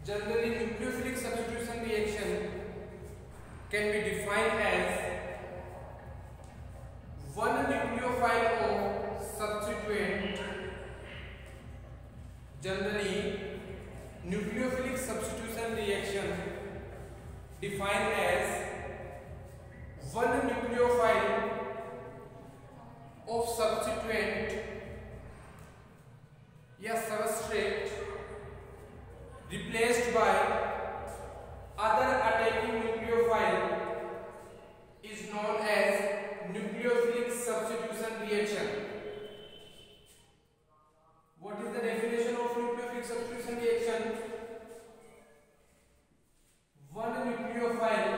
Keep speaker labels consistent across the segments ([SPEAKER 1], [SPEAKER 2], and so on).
[SPEAKER 1] Generally, nucleophilic substitution reaction can be defined as one nucleophile of substituent. Generally, nucleophilic substitution reaction defined as one nucleophile of substituent या substrate replaced by other attacking nucleophile is known as nucleophilic substitution reaction. What is the definition of nucleophilic substitution reaction? One nucleophile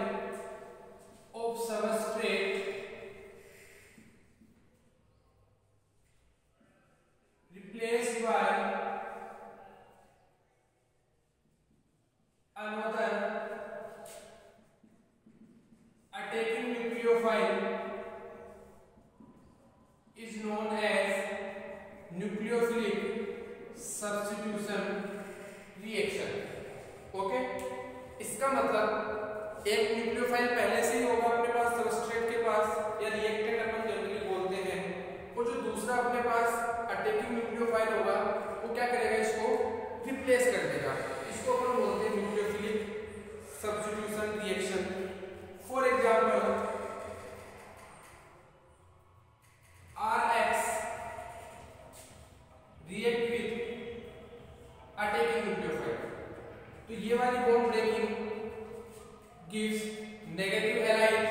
[SPEAKER 1] of substrate replaced by another attacking nucleophile is known as nucleophilic substitution reaction. Okay, इसका मतलब एक nucleophile पहले से ही होगा अपने पास substrate के पास या reactant अपन generally बोलते हैं, और जो दूसरा अपने पास अटैकिंग न्यूक्लियोफाइल होगा वो क्या करेगा, इसको रिप्लेस कर देगा. इसको अपन बोलते हैं nucleophilic substitution reaction. For example Rx react with attacking nucleophile, तो ये वाली bond breaking gives negative halide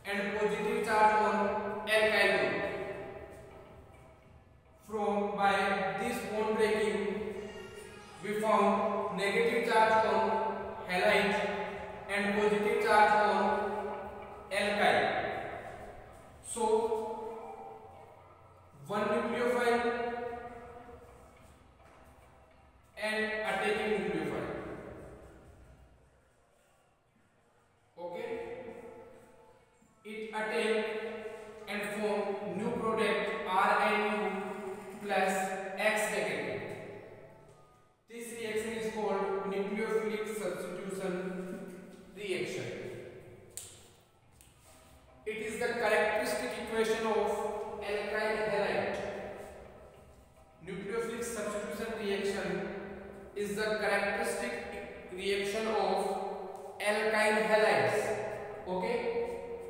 [SPEAKER 1] and positive charge on alkyl group. From by this bond breaking, we found negative charge on halide and positive charge on alkyl. So, one nucleophile and attacking nucleophile. Okay, it attack and form new product RNU plus X negative. This reaction is called nucleophilic substitution reaction. It is the characteristic equation of alkyl halide. Nucleophilic substitution reaction is the characteristic reaction of alkyl halides. Okay,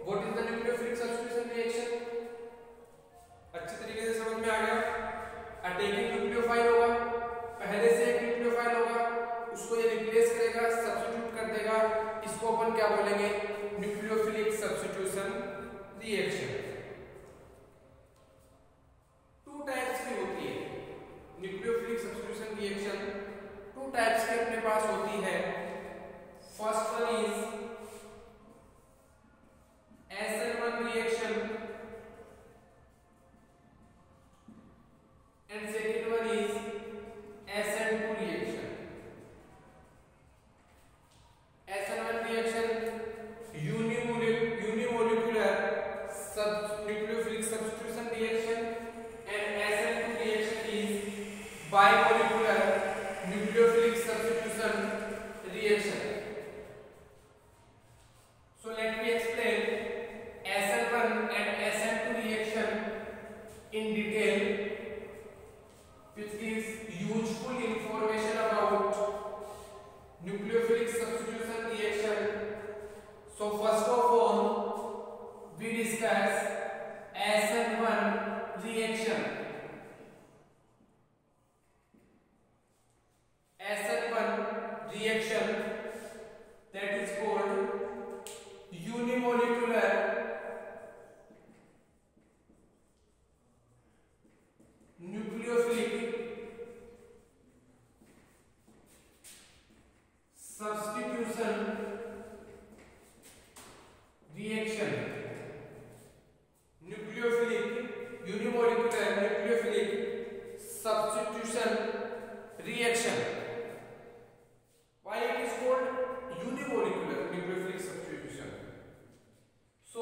[SPEAKER 1] what is the nucleophilic substitution reaction? अच्छी तरीके से समझ में आ गया. Attacking nucleophile होगा, पहले से एक न्यूक्लियोफाइल होगा, उसको ये रिप्लेस करेगा, सब्स्टिट्यूट कर देगा. इसको अपन क्या बोलेंगे, nucleophilic substitution reaction. Two types की होती है nucleophilic substitution reaction. Two types की अपने पास होती है. First one is SN1 reaction and second one is SN2 reaction. SN1 reaction unimolecular nucleophilic substitution reaction and SN2 reaction is bimolecular nucleophilic substitution reaction. So let me explain SN1 and SN2 reaction in detail, which gives useful information about nucleophilic substitution reaction. So first of all, we discuss SN1 reaction. SN1 reaction, that is called unimolecular nucleophilic substitution reaction. Unimolecular nucleophilic substitution reaction. Why it is called unimolecular nucleophilic substitution? So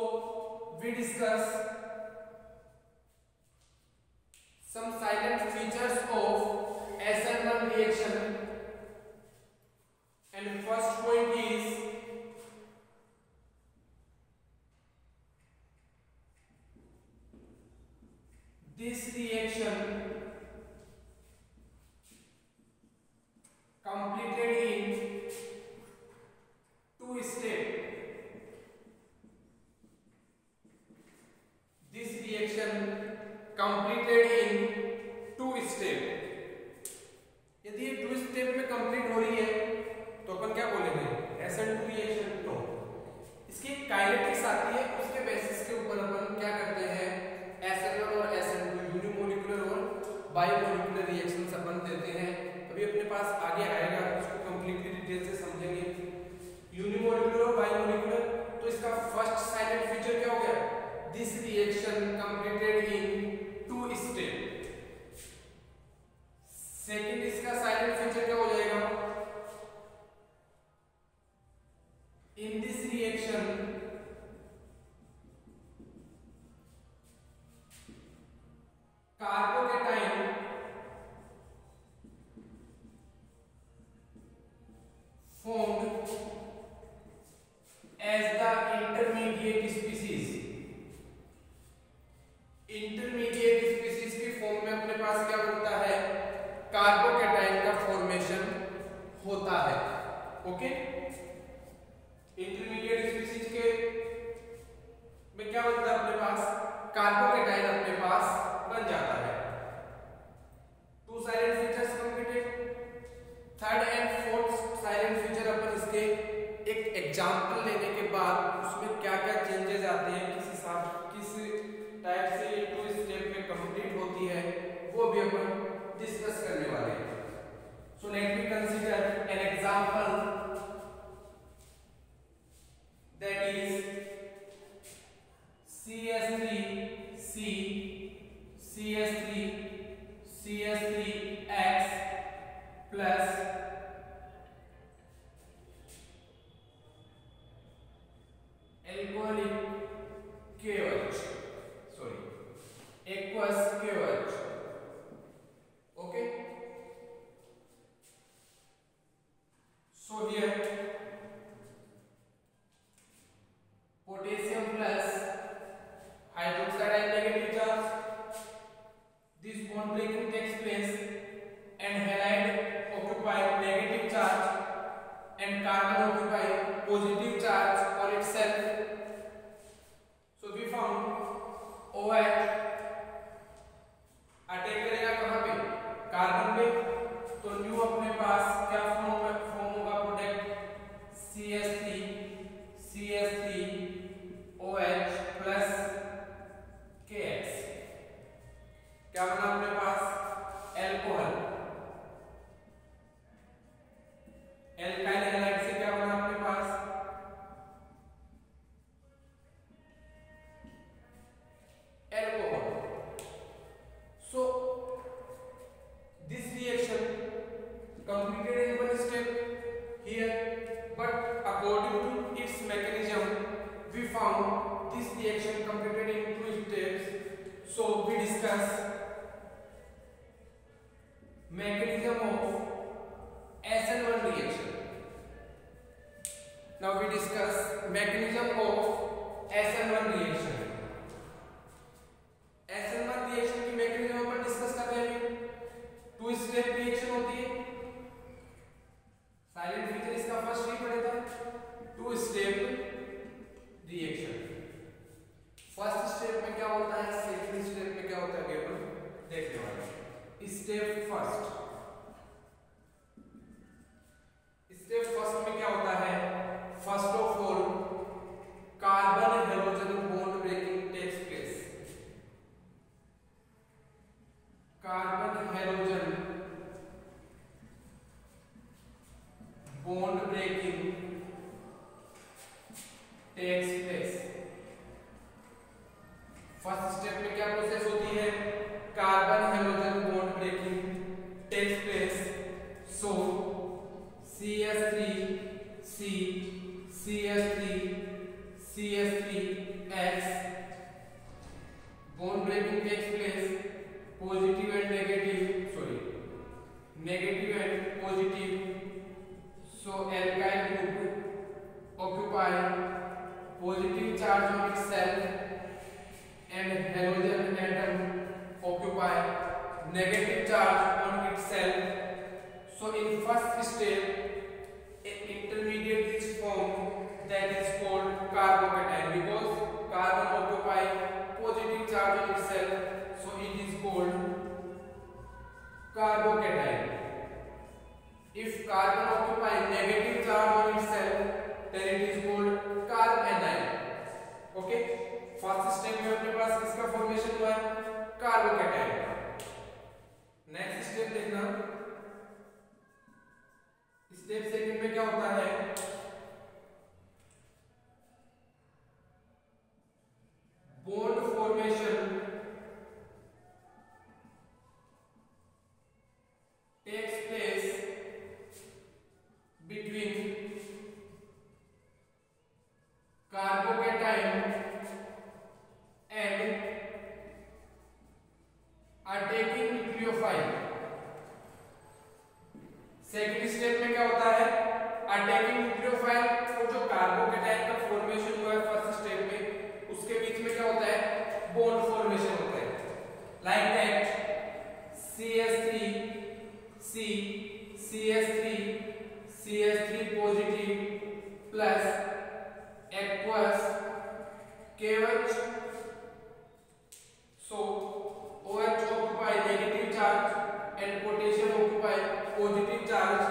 [SPEAKER 1] we discuss some silent features of SN1 reaction completed in two step. This reaction completed in two step. यदि ये 2 step में complete हो रही है तो अपन क्या बोलेंगे, SN2 reaction. तो इसकी काइनेटिक्स आती है, उसके बेसिस के ऊपर अपन क्या करते हैं, SN1 और SN2 यूनिमोलिकुलर और बायोमोलिकुलर रिएक्शंस अपन देते हैं। अभी अपने पास आगे आएगा, उसको कंप्लीटली डिटेल से समझेंगे। यूनिमोलिकुलर और बायोमोलिकुलर, तो इसका फर्स्ट साइलेंट फीचर क्या हो गया, this reaction completed in 2 step. Second इसका साइलेंट फीचर क्या हो जाएगा, in this reaction carbocation formed as the intermediate species। Intermediate species की फॉर्म में अपने पास क्या बनता है, कार्बोकेटाइन का फॉर्मेशन होता है। ओके, इंटरमीडिएट स्पीसीज के में क्या बनता है अपने पास, कार्बोकेटाइन अपने पास बन जाता है। 2 silent features completed. Third and fourth silent feature अपन इसके एक एग्जांपल लेने के बाद उसमें क्या क्या चेंजेस आते हैं, किस हिसाब किस टाइप से ये 2 स्टेप में कंप्लीट होती है, वो भी अपन डिस्कस करने वाले हैं। सो let me consider an example that is CH3C CH3X plus alcoholic KOH, aqueous KOH. Okay, so here potassium plus hydroxide and negative charge, this bond breaking takes place and halide occupy negative charge and carbon occupy positive charge on itself. So we found OH attack करेगा कहां पे, carbon पे, तो new अपने पास क्या form होगा product, CH3OH plus KX। क्या बना अपने पास, एल्कोहल। एल्काइल हैलाइड से क्या बना अपने पास, alcohol. So this reaction completed in one step here, but according to its mechanism we found this reaction completed in 2 steps. So we discuss mechanism of SN1 reaction. Now we discuss mechanism of SN1 reaction. SN1 reaction की mechanism अपन discuss कर रहे हैं। 2 step reaction होती है, silent feature इसका first ही पढ़ा था, 2 step reaction. First step में क्या होता है, सेकंड स्टेप में क्या होता है, अपन देखने वाले हैं। स्टेप फर्स्ट में क्या होता है, first of all carbon hydrogen bond breaking takes place. Carbon hydrogen bond breaking takes place. First step में क्या प्रोसेस होती है, carbon hydrogen bond breaking takes place. So CH3X bond breaking takes place, positive and negative, negative and positive. So alkyl group occupy positive charge on itself and halogen atom occupy negative charge on itself. So in first step, an intermediate is formed that is called carbocation, because carbon occupy positive charge on itself, so it is called carbocation. If carbon occupy negative charge on itself, then it is called carbanion. Okay, first step में अपने पास किसका formation हुआ है, carbocation का। Next step देखना, step second में क्या होता है, bond formation takes place between carbocation and attacking nucleophile। Second step में क्या होता है, अटैकिंग न्यूक्लियोफाइल और जो कार्बोकेटाइन का फॉर्मेशन हुआ है फर्स्ट स्टेप में, उसके बीच में क्या होता है, बॉन्ड फॉर्मेशन होता है। Like that CH3 C CH3 CH3 positive plus aqueous KOH, so OH occupy negative charge and potassium occupy positive charge,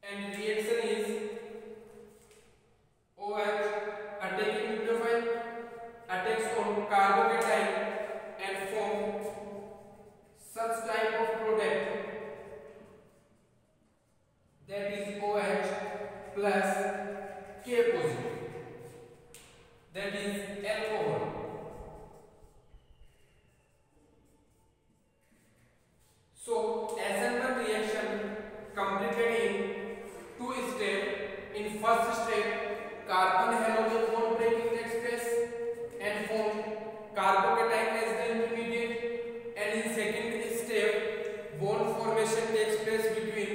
[SPEAKER 1] and reaction is OH attacking nucleophile attacks on carbocation and form such type of product that is OH plus K positive, that is alcohol. So SN1 reaction completed in two steps. In first step, carbon halogen bond breaking takes place and form carbocation as the intermediate, and in second step, bond formation takes place between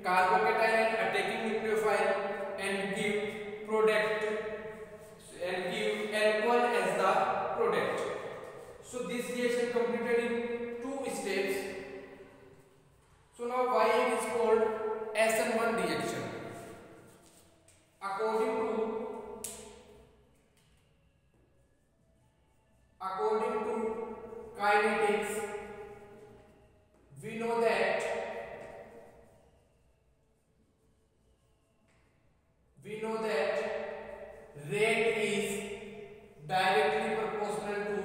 [SPEAKER 1] carbocation and attacking nucleophile and give product and give alcohol as the product. So this reaction completed in two steps. So now why it is called SN1 reaction? According to kinetics, we know that rate is directly proportional to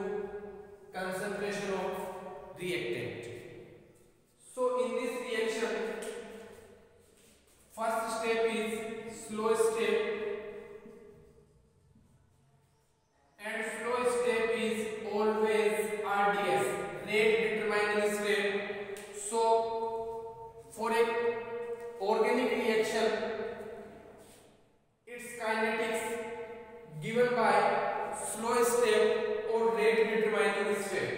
[SPEAKER 1] concentration of reactant. So in this reaction, first step is slow step, and slow step is always RDS, rate determining step. So for a organic reaction, its kinetics given by slow step or rate determining step.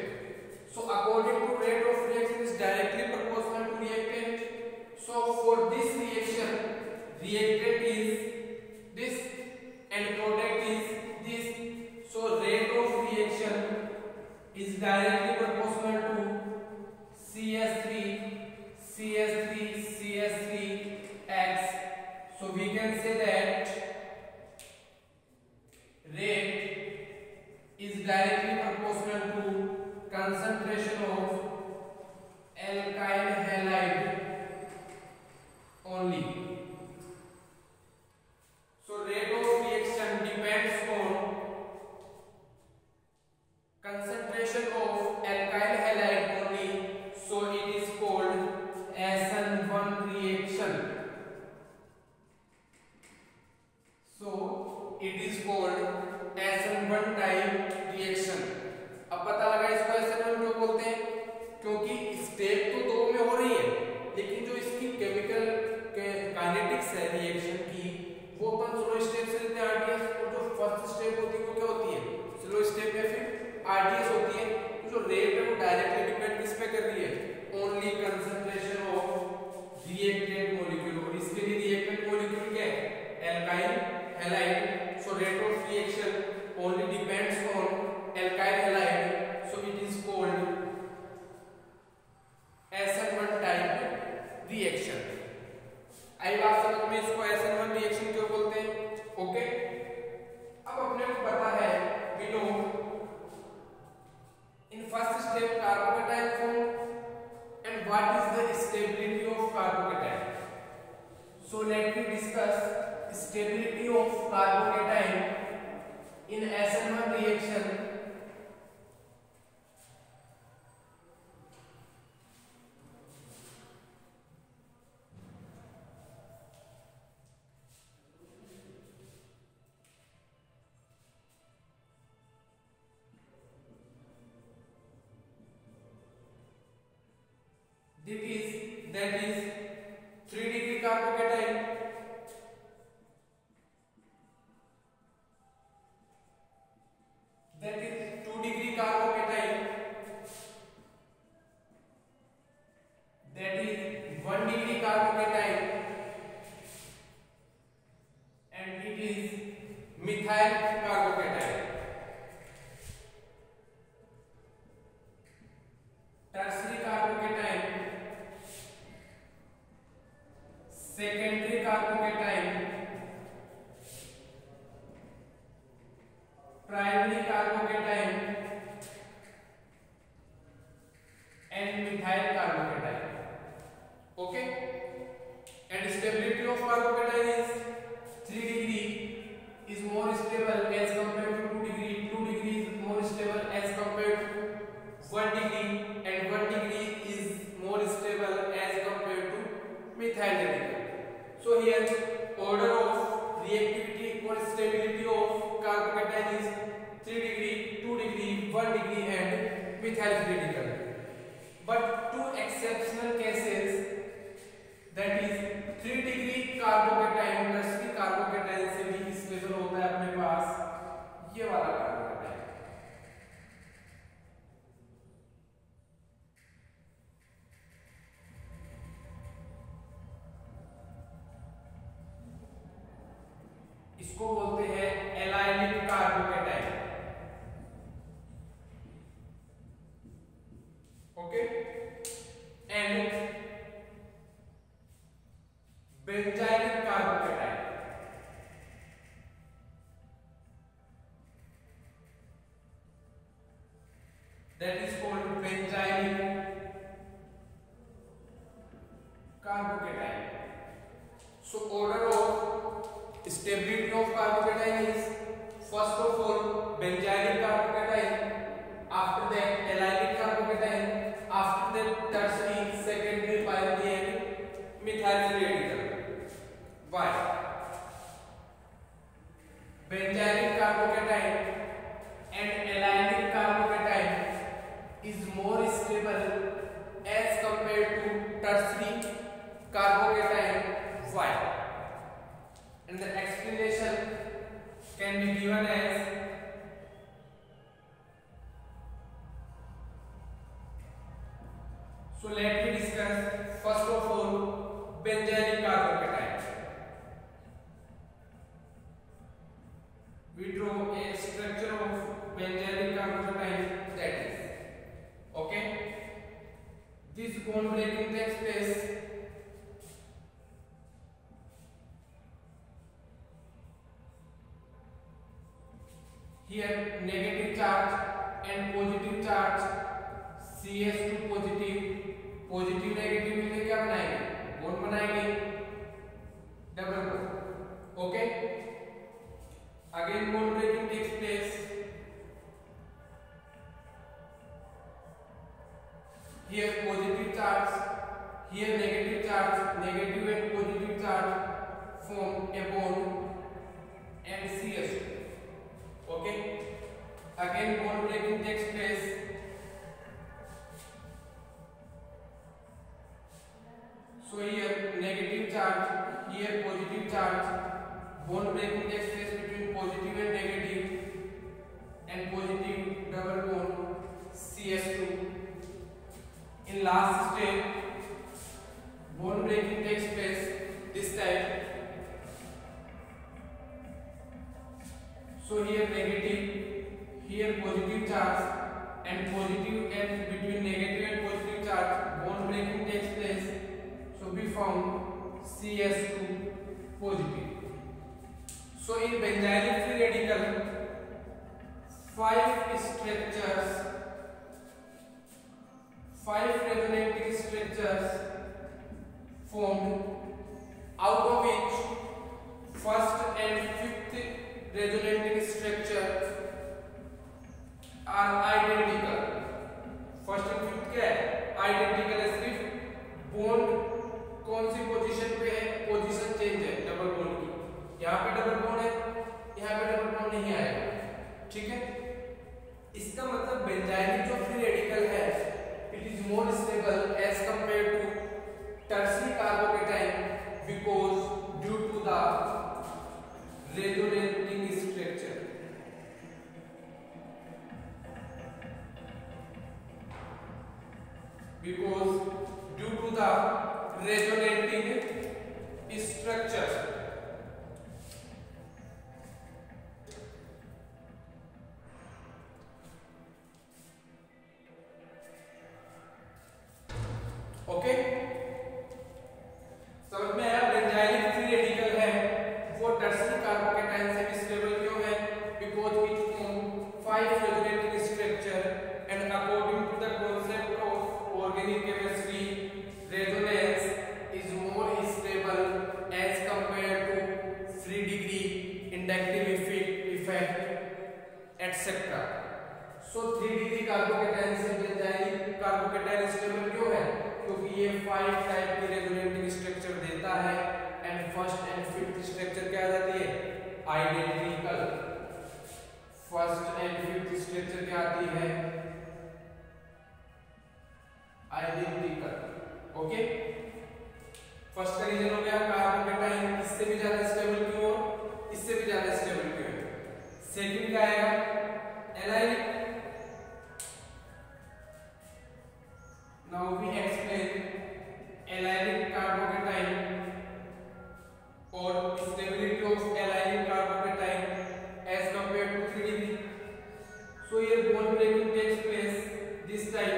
[SPEAKER 1] So according to rate of reaction is directly proportional to reactant. So for this reaction, reactant is this and product is this. So rate of reaction is directly proportional to CH3 X. So we can say that rate is directly proportional to concentration of alkyl halide only. So rate of reaction depends on concentration of alkyl halide only. So it is called SN1 reaction. So it is called SN1 type reaction. अब पता लगा इसको SN1 क्यों बोलते हैं, क्योंकि step तो दो में हो रही है, लेकिन जो इसकी केमिकल काइनेटिक्स है रिएक्शन की, वो अपन स्लो स्टेप से लेते हैं RDS, और जो फर्स्ट स्टेप होती है वो क्या होती है, स्लो स्टेप या फिर RDS होती है। तो जो रेट है वो डायरेक्टली डिपेंड किस पे कर रही है, only concentration of reactant molecule, और इसके लिए रिएक्टेंट मॉलिक्यूल क्या है, alkyl halide. So rate of reaction only depends on alkyl halide, so it is called SN1 reaction. आई बात समझ में, इसको SN1 रिएक्शन क्यों बोलते हैं? ओके, अब अपने को पता है we know in first step carbocation form and what is the stability of carbocation. So let me discuss stability of carbocation in SN1 reaction. That is 3 degree carbocation. That is 2 degree carbocation. That is 1 degree carbocation. And it is methyl carbocation. Tertiary carbocation. Secondary carbocation. Primary carbocation and methyl carbocation. Okay, and stability of carbocation is 3 degree is more stable as compared to 2 degree. 2 degree is more stable as compared to 1 degree, and 1 degree is more stable as compared to methyl degree. So here order of reactivity or stability of carbocation is 3 degree, 2 degree, 1 degree and methyl critical. But two exceptional cases, that is 3 degree carbocation, tertiary carbocation से भी special होता है अपने पास ये वाला carbocation. इसको बोलते हैं allylic carbocation. Okay, and benzylic carbocation. That is called benzylic carbocation. So order of stability of carbocation is first of all benzylic carbocation, after that allylic carbocation, after that tertiary, secondary, primary and methyl radical. Why? Benzylic carbocation and allylic carbocation is more stable as compared to tertiary carbocation. Why? And the explanation can be given as so. Let me discuss first of all benzylic carbocation. We draw a structure of benzylic carbocation, that is okay. This bond breaking takes place here, negative charge and positive charge CS2 positive, positive negative मिलके क्या बनाएंगे? Bond बनाएंगे, double bond. Okay, again bond breaking takes place here positive charge, here negative charge, negative and positive charge form a bond and CS2. Okay, again bond breaking takes place so here negative charge, here positive charge, bond breaking takes place between positive and negative and positive double bond CS2. In last step bond breaking takes place this type, so here negative, here positive charge and positive and between negative and positive charge bond breaking takes place. So found CS2 positive. So in benzylic free radical, 5 structures, 5 resonating structures formed, out of which first and fifth resonating structure are identical. First and fifth क्या है? Identical है, सिर्फ bond कौन सी position पे है, position change है double bond की। यहाँ पे डबल बॉन्ड है, यहाँ पे डबल बॉन्ड नहीं आएगा, ठीक है। इसका मतलब बेंजाइलिक जो फ्री रेडिकल है, it is more stable as compare to tertiary carbocation because due to the resonating structure. Because due to the resonating structure, okay, समझ में आया? बेंजाइलिक फ्री रेडिकल है वो टर्शियरी कार्बोकेटाइन से भी स्टेबल क्यों है? Because it form 5 resonating structure and according to the concept of organic chemistry, resonance is more stable as compared to free degree, inductive effect etc. So 3 degree carbocation से benzylic carbocation stable क्यों है? क्योंकि ये 5 type की resonating structure देता है and first and fifth structure क्या आ जाती है? Identical. First and fifth structure क्या आती है? आइडेंटिकल। ओके, फर्स्ट का रीजन हो गया कार्बोकेटाइन इससे भी ज्यादा स्टेबल क्यों और इससे भी ज्यादा स्टेबल क्यों है। सेकंड क्या आएगा? Allylic. Now we explain allylic carbocation और stability of allylic carbocation as compare to 3D। सो ये bond breaking takes place this time,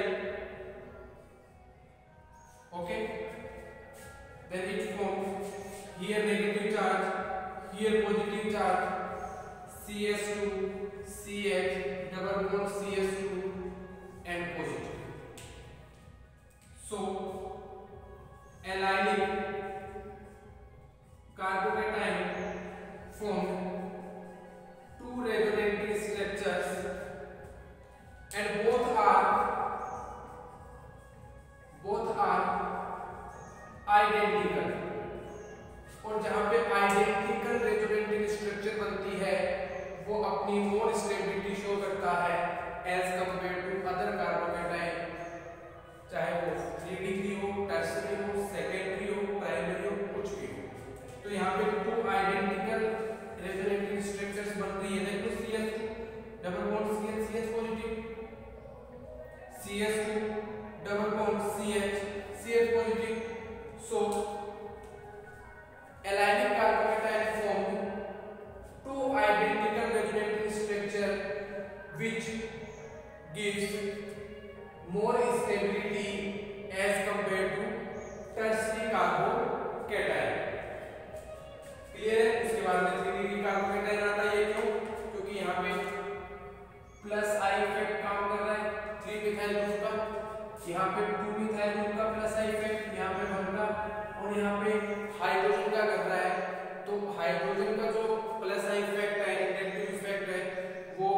[SPEAKER 1] okay, then it forms here negative charge, here positive charge, CS2 CH double bond CS2 and positive. So aligning carbocation form two resonating structures and both are identical. और जहां पे identical resonating structure बनती है वो अपनी more stability show करता है as compare to other carbocation, चाहे वो 3 डिग्री हो, टर्शियरी हो, सेकेंडरी हो, प्राइमरी हो, कुछ भी हो। तो यहाँ पे 2 आइडेंटिकल रेजोनेटिंग स्ट्रक्चर्स बन रही है। देखो CH double bond CH CH positive, CS2 double bond CH CH positive. So aligning carbocation form 2 identical resonating structure which gives more stability as compared to tertiary carbocation. Clear है? उसके बाद में 3 degree carbocation आता है। ये क्यों? क्योंकि यहाँ पे प्लस आई इफेक्ट काम कर रहा है 3 मिथाइल ग्रुप का, यहाँ पे 2 मिथाइल ग्रुप का प्लस आई इफेक्ट, यहाँ पे 1 का, और यहाँ पे हाइड्रोजन का कर रहा है। तो हाइड्रोजन का जो प्लस आई इफेक्ट है, इंडक्टिव इफेक्ट है, वो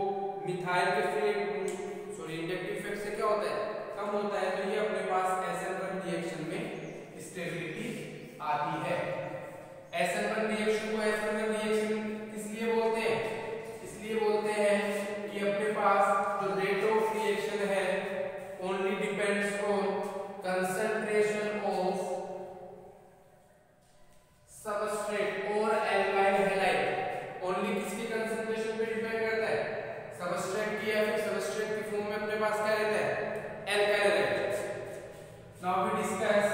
[SPEAKER 1] मिथाइल के इंडक्टिव इफेक्ट से क्या होता है? कम होता है। तो ये अपने पास SN1 रिएक्शन में स्टेबिलिटी आती है। SN1 रिएक्शन को SN1 रिएक्शन इसलिए बोलते हैं, इसलिए बोलते हैं कि अपने पास जो रेट ऑफ रिएक्शन है only depends on concentration of substrate or alkyl halide। only किसकी कंसंट्रेशन पे डिपेंड करता है? सबस्ट्रेट की, या फिर सबस्ट्रेट की फॉर्म में अपने पास क्या रहता है? alkyl halide। now we discuss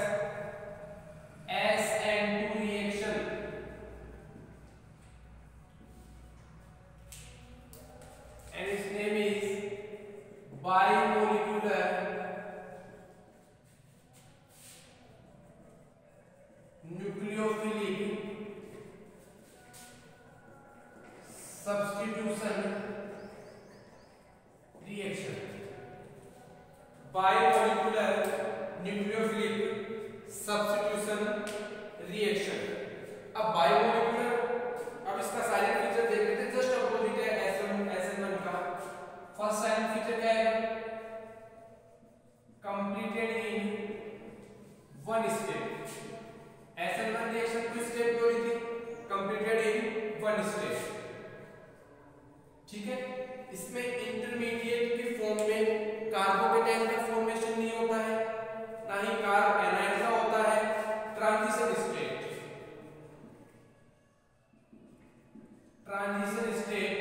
[SPEAKER 1] SN2 reaction। and its name is bimolecular nucleophilic substitution reaction, biomolecular nucleophilic substitution reaction. अब बायोमोलिकुलर, अब इसका साइलेंट फीचर देख लेते हैं। जस्ट अपोजिट है SN1 का। फर्स्ट साइलेंट फीचर क्या है? Completed in one state. SN1 reaction किस स्टेट में हो रही थी? Completed in one state. ठीक है, इसमें इंटरमीडिएट के फॉर्म में कार्बोकेटाइन का फॉर्मेशन नहीं होता है, ना ही कार्ब एनाइन का होता है। Transition state, transition state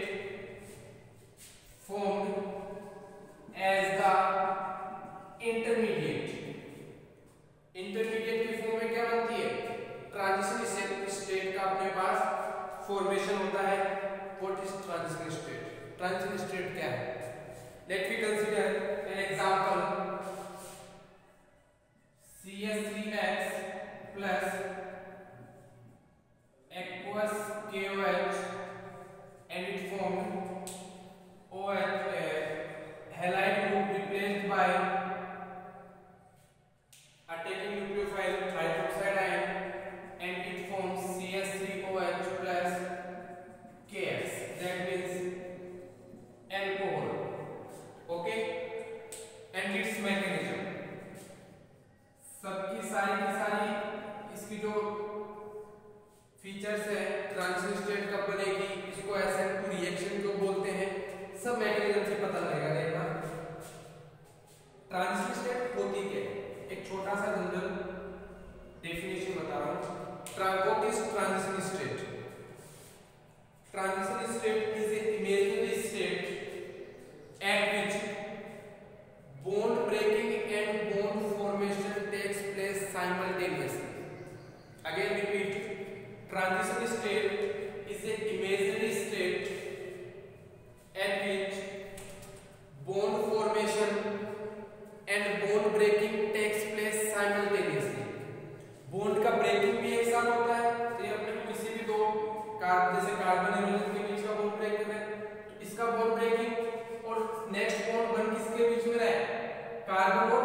[SPEAKER 1] formed as the intermediate। Intermediate की फॉर्म में क्या बनती है? ट्रांजिशन स्टेट का अपने पास फॉर्मेशन होता है। What is transition state? Transition state क्या है? Let me consider an example. CH3X plus aqueous KOH and it formed OH halide group replaced by attacking nucleophile hydroxide ion and it forms CH3OH plus KX, that means alcohol. Okay, and its mechanism, सबकी सारी इसकी जो features है, transition state कब बनेगी, इसको SN2 reaction क्यों बोलते हैं, सब मैकेनिज्म से पता लगेगा। देखना ट्रांजिशन स्टेट होती क्या है, एक छोटा सा जनरल डेफिनेशन बता रहा हूँ। What is transition state? Transition state is a imaginary state at which bond breaking and bond formation takes place simultaneously. Again repeat, transition state is a imaginary state at which bond formation and bond breaking takes place simultaneously. bond का breaking भी एक साथ होता है। तो ये अपने को किसी भी दो कार्बन, जैसे कार्बन हाइड्रोजन के बीच का bond break करना है, तो इसका bond breaking और नेक्स्ट बॉन्ड बन किसके बीच में रहा है? कार्बन और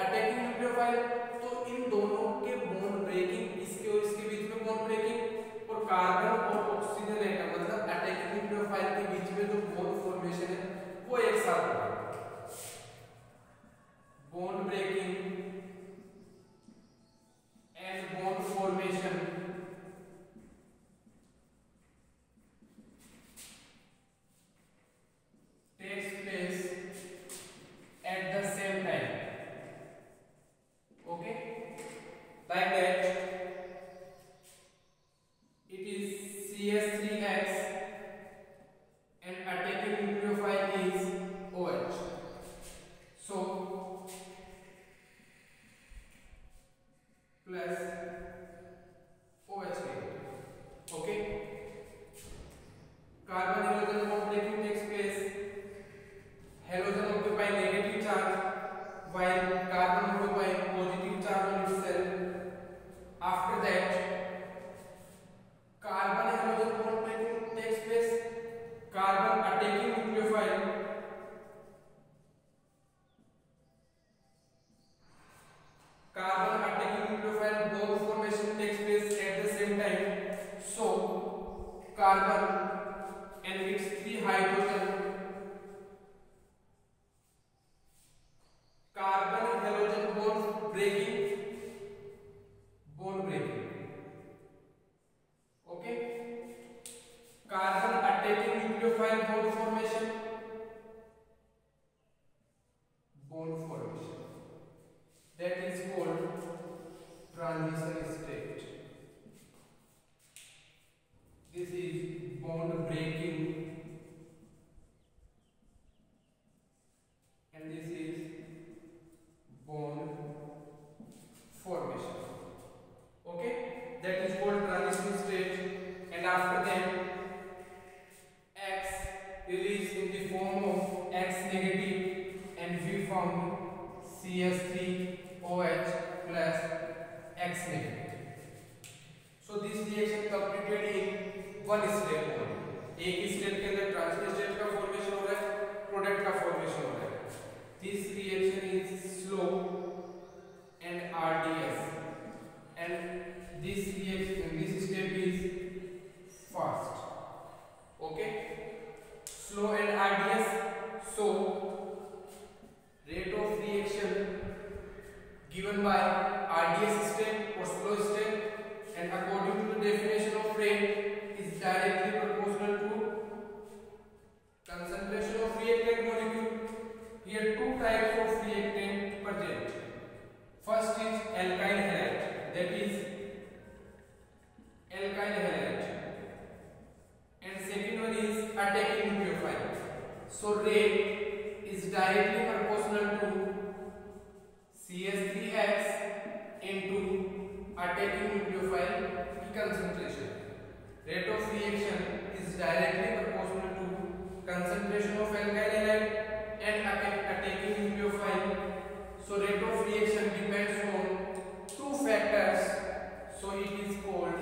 [SPEAKER 1] अटैकिंग न्यूक्लियोफाइल। तो इन दोनों के बॉन्ड ब्रेकिंग, इसके और इसके बीच में बॉन्ड ब्रेकिंग, और कार्बन और ऑक्सीजन एटम मतलब अटैकिंग न्यूक्लियोफाइल के बीच में जो बॉन्ड फॉर्मेशन है वो एक साथ होगा। Bond breaking and bond formation takes place at the same time. Okay, like that it is CH3X and attacking nucleophile is OH. So plus OH. Okay, carbon hydrogen bond breaking takes place. Halogen occupy negative charge while carbon occupy positive charge on itself. After that, carbon halogen bond breaking takes place. Carbon attacking nucleophile bond formation takes place at the same time. So carbon and its 3 hydrogen, carbon halogen bond breaking, okay, carbon attacking nucleophile bond formation, that is called transition state. This is bond breaking and this is bond formation. Okay, that is called transition state. And after that X one step only, एक ही step के अंदर transition state का formation हो रहा है, product का formation हो रहा है। This reaction is slow and RDS, and this step is fast. Okay, slow and RDS. So rate of reaction given by RDS step or slow step, and according to the definition of rate is directly proportional to concentration of reactant molecule. Here two types of reactant present. First is alkyl halide, that is alkyl halide, and second one is attacking nucleophile. So rate is directly proportional to CH3X into attacking nucleophile concentration. Rate of reaction is directly proportional to concentration of alkyl halide and attacking nucleophile. So rate of reaction depends on two factors. So it is called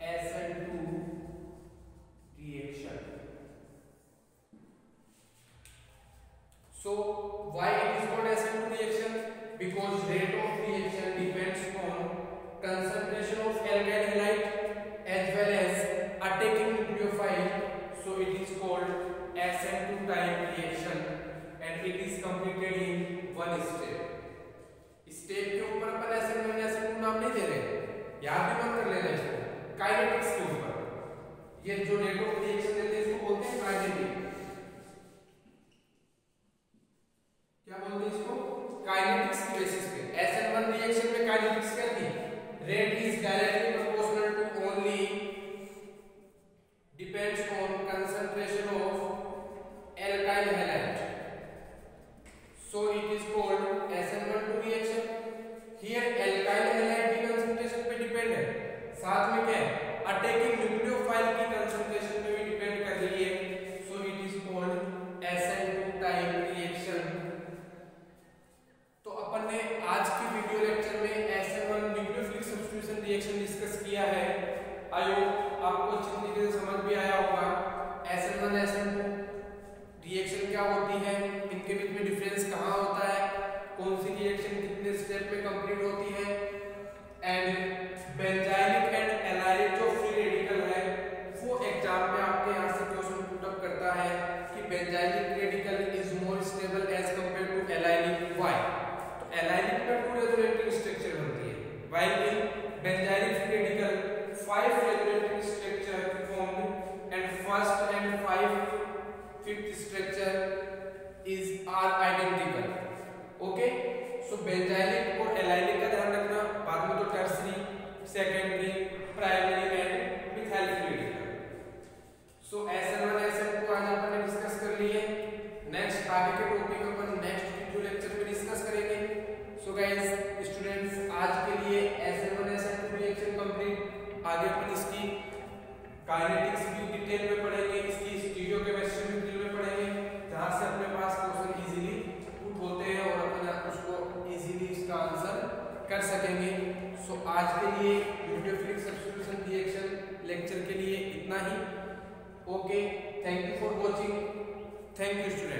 [SPEAKER 1] SN2 reaction. So why it is called SN2 reaction? Because rate of reaction depends on concentration of alkyl halide as well as attacking nucleophile. So it is called SN2 type reaction and it is completed in one step के ऊपर अपन SN1 नाम नहीं दे रहे, याद भी मत कर लेना इसको। काइनेटिक्स के ऊपर ये जो रेट ऑफ रिएक्शन देते हैं इसको बोलते हैं काइनेटिक। क्या बोलते हैं इसको? काइनेटिक्स की बेसिस पे SN1 रिएक्शन में काइनेटिक्स क्या थी? Rate is directly proportional to only depends on concentration of alkyl halide. So it is called SN1 reaction. Here alkyl halide की concentration पे डिपेंड है, साथ में क्या है अटैकिंग न्यूक्लियोफाइल की concentration पे भी डिपेंड कर रही है. So it is called SN2 type reaction. तो अपन ने आज की वीडियो लेक्चर में SN1 nucleophilic substitution reaction discuss किया है. आई होप आपको अच्छी तरीके से समझ भी आया होगा SN1 SN2 रिएक्शन क्या होती है, इनके बीच में डिफरेंस कहाँ होता है, कौन सी रिएक्शन कितने स्टेप में कंप्लीट होती है, एंड बेंजाइलिक एंड एलाइलिक जो फ्री रेडिकल है वो एग्जाम में आपके यहाँ से क्वेश्चन पुट अप करता है कि benzylic radical is more stable as compare to allylic. Why? तो एलाइलिक में 2 रेजोनेटिंग स्ट्रक्चर बनती है, while in benzylic radical 5 resonating structure formed and first and 5th structure are identical. Okay, so benzylic और allylic का ध्यान रखना, बाद में तो tertiary, secondary, primary and methyl radical. So SN1 SN2 आज अपन ने डिस्कस कर लिए. नेक्स्ट आगे के टॉपिक अपन नेक्स्ट वीडियो लेक्चर में डिस्कस करेंगे. So guys, स्टूडेंट्स आज के लिए SN1 SN2 रिएक्शन कंप्लीट. आगे अपन इसकी काइनेटिक्स भी डिटेल में पढ़ेंगे, इसकी स्टीरियोकेमिस्ट्री भी डिटेल में पढ़ेंगे, जहां से अपने पास क्वेश्चन इजीली पुट होते हैं और अपन उसको इजीली इसका आंसर कर सकेंगे. सो आज के लिए न्यूक्लियोफिलिक सब्स्टिट्यूशन रिएक्शन लेक्चर के लिए इतना ही. Okay, thank you for watching. Thank you student.